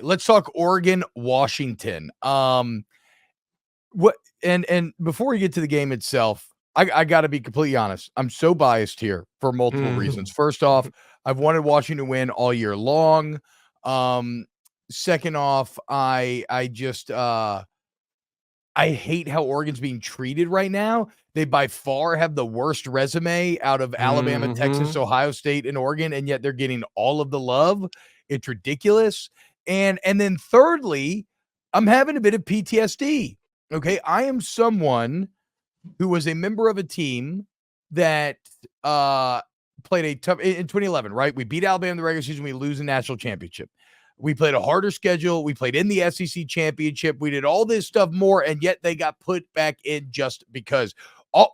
Let's talk Oregon, Washington. What and before we get to the game itself, I got to be completely honest. I'm so biased here for multiple reasons. First off, I've wanted Washington to win all year long. Second off, I just I hate how Oregon's being treated right now. They by far have the worst resume out of Alabama, Texas, Ohio State, and Oregon, and yet they're getting all of the love. It's ridiculous. And then thirdly, I'm having a bit of PTSD. Okay, I am someone who was a member of a team that played a tough in 2011, right? We beat Alabama in the regular season, we lose the national championship. We played a harder schedule. We played in the SEC championship. We did all this stuff more, and yet they got put back in just because.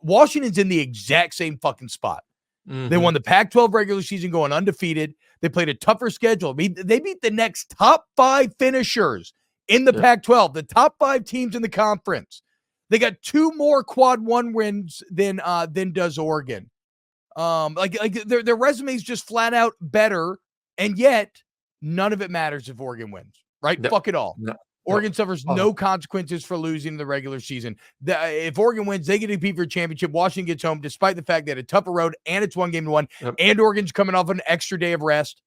Washington's in the exact same fucking spot. They won the Pac-12 regular season going undefeated. They played a tougher schedule. I mean, they beat the next top 5 finishers in the Pac-12, the top 5 teams in the conference. They got 2 more quad 1 wins than does Oregon. Their resume is just flat out better, and yet none of it matters if Oregon wins, right? No, Fuck it all. No, Oregon suffers no consequences for losing the regular season. If Oregon wins, they get to compete for a championship. Washington gets home, despite the fact that a tougher road and it's 1 game to 1. And Oregon's coming off an extra day of rest.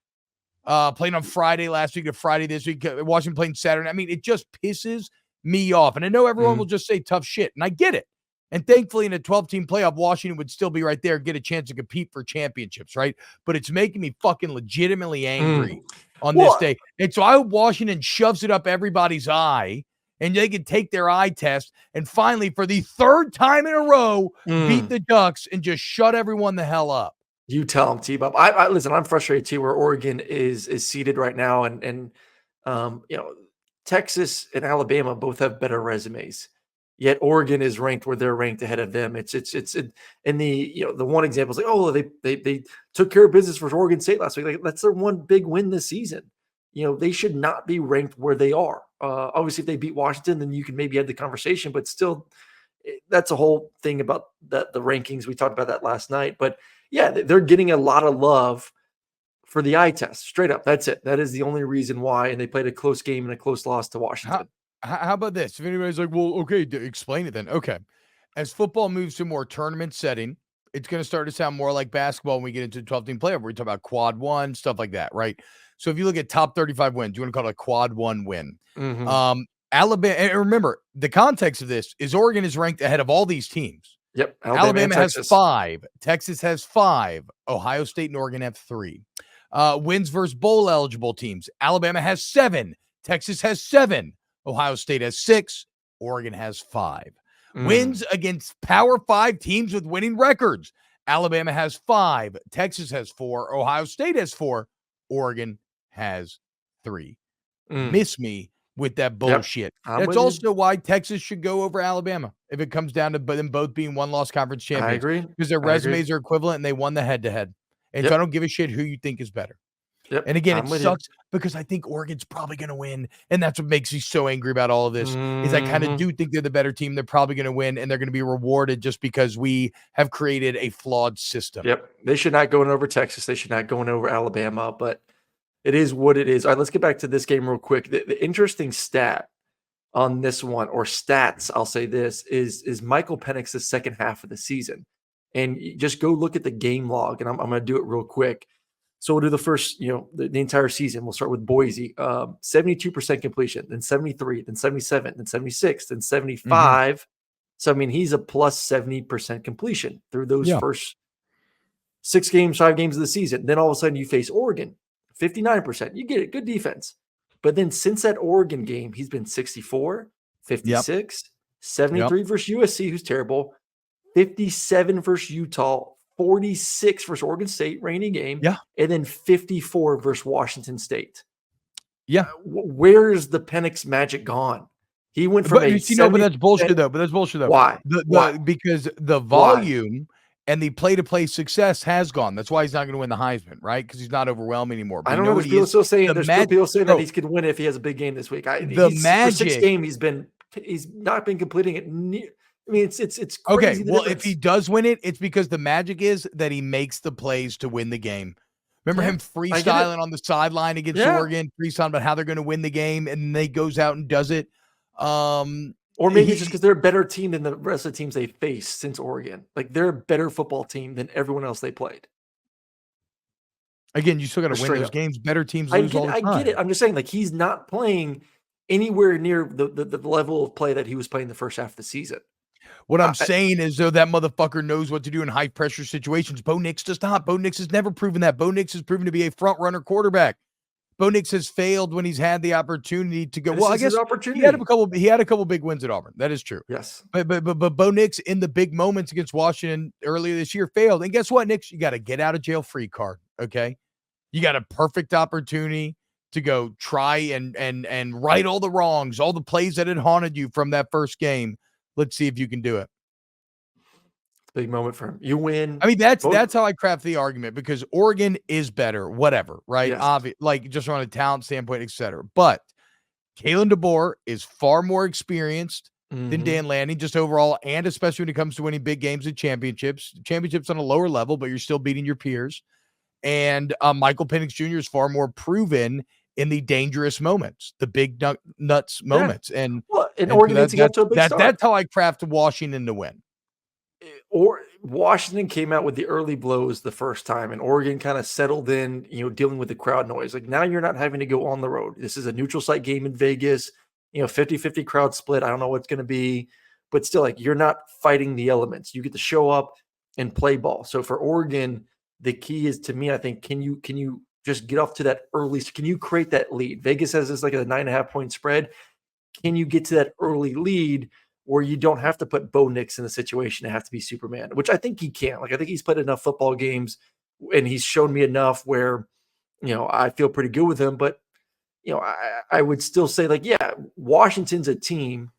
Playing on Friday last week to Friday this week. Washington playing Saturday. I mean, it just pisses me off. And I know everyone will just say tough shit, and I get it. And thankfully, in a 12-team playoff, Washington would still be right there, get a chance to compete for championships, right? But it's making me fucking legitimately angry on this day. And so I hope Washington shoves it up everybody's eye, and they can take their eye test and finally, for the 3rd time in a row, beat the Ducks and just shut everyone the hell up. You tell them, T-Bob. I listen, I'm frustrated too where Oregon is seated right now. And Texas and Alabama both have better resumes. Yet Oregon is ranked where they're ranked ahead of them. It's in the one example is like, oh, they took care of business for Oregon State last week. Like, that's their one big win this season. They should not be ranked where they are. Obviously, if they beat Washington, then you can maybe have the conversation. But still, that's a whole thing about the rankings. We talked about that last night. But yeah, they're getting a lot of love for the eye test. Straight up, that's it. That is the only reason why. And they played a close game and a close loss to Washington. How about this? If anybody's like, well, okay, explain it then. Okay. As football moves to a more tournament setting, it's going to start to sound more like basketball when we get into the 12-team playoff. We talk about quad 1, stuff like that, right? So if you look at top 35 wins, you want to call it a quad 1 win. Alabama, and remember, the context of this is Oregon is ranked ahead of all these teams. Yep. Alabama has 5. Texas has 5. Ohio State and Oregon have 3. Wins versus bowl eligible teams. Alabama has 7. Texas has 7. Ohio State has 6. Oregon has 5. Wins against Power 5 teams with winning records. Alabama has 5. Texas has 4. Ohio State has 4. Oregon has 3. Miss me with that bullshit. Yep. That's also why Texas should go over Alabama if it comes down to them both being 1-loss conference champions. I agree. Because their resumes are equivalent and they won the head-to-head. And so I don't give a shit who you think is better. Yep. And again, it sucks because I think Oregon's probably going to win. And that's what makes me so angry about all of this is I kind of do think they're the better team. They're probably going to win and they're going to be rewarded just because we have created a flawed system. Yep. They should not go over Texas. They should not go over Alabama, but it is what it is. All right, let's get back to this game real quick. The interesting stat on this one, or stats, I'll say this, is Michael Penix's second half of the season. And just go look at the game log, and I'm going to do it real quick. So we'll do the first, the entire season. We'll start with Boise, 72% completion, then 73, then 77, then 76, then 75. So, I mean, he's a plus 70% completion through those first 6 games, 5 games of the season. Then all of a sudden you face Oregon, 59%. You get it, good defense. But then since that Oregon game, he's been 64, 56, 73 versus USC, who's terrible, 57 versus Utah, 46 versus Oregon State, rainy game, and then 54 versus Washington State. Where's the Penix magic gone? He went from but that's bullshit though. Why? Because the volume and the play-to-play success has gone. That's why he's not going to win the Heisman, right? Because he's not overwhelming anymore. But I don't know. There's people still saying that he could win if he has a big game this week. For 6 games, he's not been completing it. I mean, it's crazy. Okay, well, if he does win it, it's because the magic is that he makes the plays to win the game. Remember Yeah, him I get it. freestyling on the sideline against Yeah. Oregon, freestyling about how they're going to win the game, and then he goes out and does it. Or maybe it's just He because they're a better team than the rest of the teams they faced since Oregon. Like, they're a better football team than everyone else they played. again, you still got to Just win straight those up. games. Better teams I lose get all it. the I get it. time. I'm just saying, like, he's not playing anywhere near the level of play that he was playing the first half of the season. What I'm I saying is, though, that motherfucker knows what to do in high pressure situations. Bo Nix does not. Bo Nix has never proven that. Bo Nix has proven to be a front runner quarterback. Bo Nix has failed when he's had the opportunity to go. This Well, I is his guess he had a opportunity. couple. He had a couple big wins at Auburn. That is true. Yes. But Bo Nix in the big moments against Washington earlier this year failed. And guess what, Nix? You got a get out of jail free card. Okay, you got a perfect opportunity to go try and right all the wrongs, all the plays that had haunted you from that first game. Let's see if you can do it. Big moment for him. You win. I mean, that's how I craft the argument, because Oregon is better, whatever, right? Yes. Like just from a talent standpoint, et cetera. But Kalen DeBoer is far more experienced than Mhm. Dan Lanning, just overall, and especially when it comes to winning big games and championships on a lower level, but you're still beating your peers. And Michael Penix Jr. is far more proven in the dangerous moments, the big nuts Yeah. moments, and Well, and and so Oregon needs to get off to a big start. that's how I craft Washington to win. Or Washington came out with the early blows the first time, and Oregon kind of settled in, dealing with the crowd noise. Like, now you're not having to go on the road. This is a neutral site game in Vegas, 50-50 crowd split. I don't know what it's going to be, but still, like, you're not fighting the elements. You get to show up and play ball. So for Oregon, the key is, to me, I think, can you just get off to that early? Can you create that lead? Vegas has this like a 9.5-point spread. Can you get to that early lead where you don't have to put Bo Nix in the situation to have to be Superman, which I think he can. Like, I think he's played enough football games and he's shown me enough where, I feel pretty good with him. But, I would still say, like, yeah, Washington's a team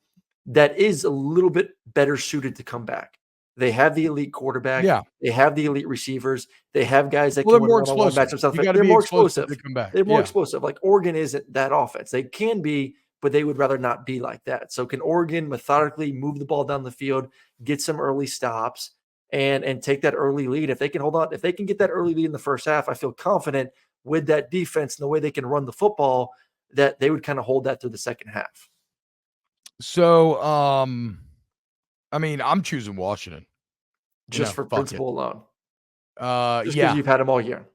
that is a little bit better suited to come back. They have the elite quarterback. Yeah. They have the elite receivers. They have guys that Well, can they're win more one-on-one explosive. matchups. You got to They're be more explosive explosive. to come back. They're more Yeah. explosive. Like, Oregon isn't that offense. They can be, but they would rather not be like that. So can Oregon methodically move the ball down the field, get some early stops, and take that early lead? If they can hold on, if they can get that early lead in the first half, I feel confident with that defense and the way they can run the football that they would kind of hold that through the second half. So, I mean, I'm choosing Washington. Just for Fuck it. principle alone. Just because Yeah, you've had them all year.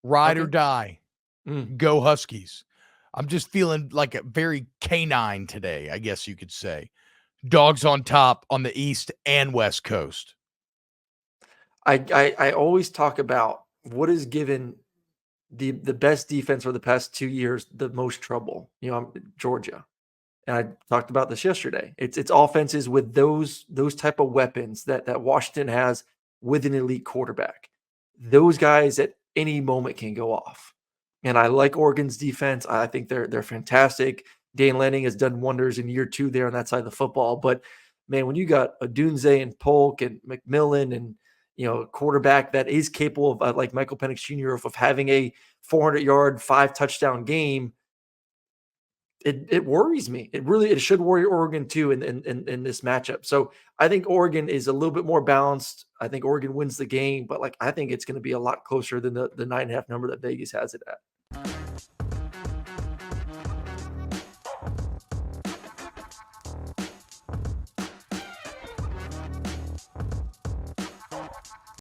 ride or Okay. die. Mm. Go Huskies. I'm just feeling like a very canine today, I guess you could say. Dogs on top on the East and West Coast. I always talk about what has given the best defense for the past 2 years the most trouble. Georgia. And I talked about this yesterday. It's offenses with those type of weapons that Washington has with an elite quarterback. Those guys at any moment can go off. And I like Oregon's defense. I think they're fantastic. Dan Lanning has done wonders in year 2 there on that side of the football. But man, when you got Odunze and Polk and McMillan and a quarterback that is capable of like Michael Penix Jr. of having a 400-yard, 5-touchdown game, it worries me. It should worry Oregon too in this matchup. So I think Oregon is a little bit more balanced. I think Oregon wins the game, but like, I think it's going to be a lot closer than the 9.5 number that Vegas has it at.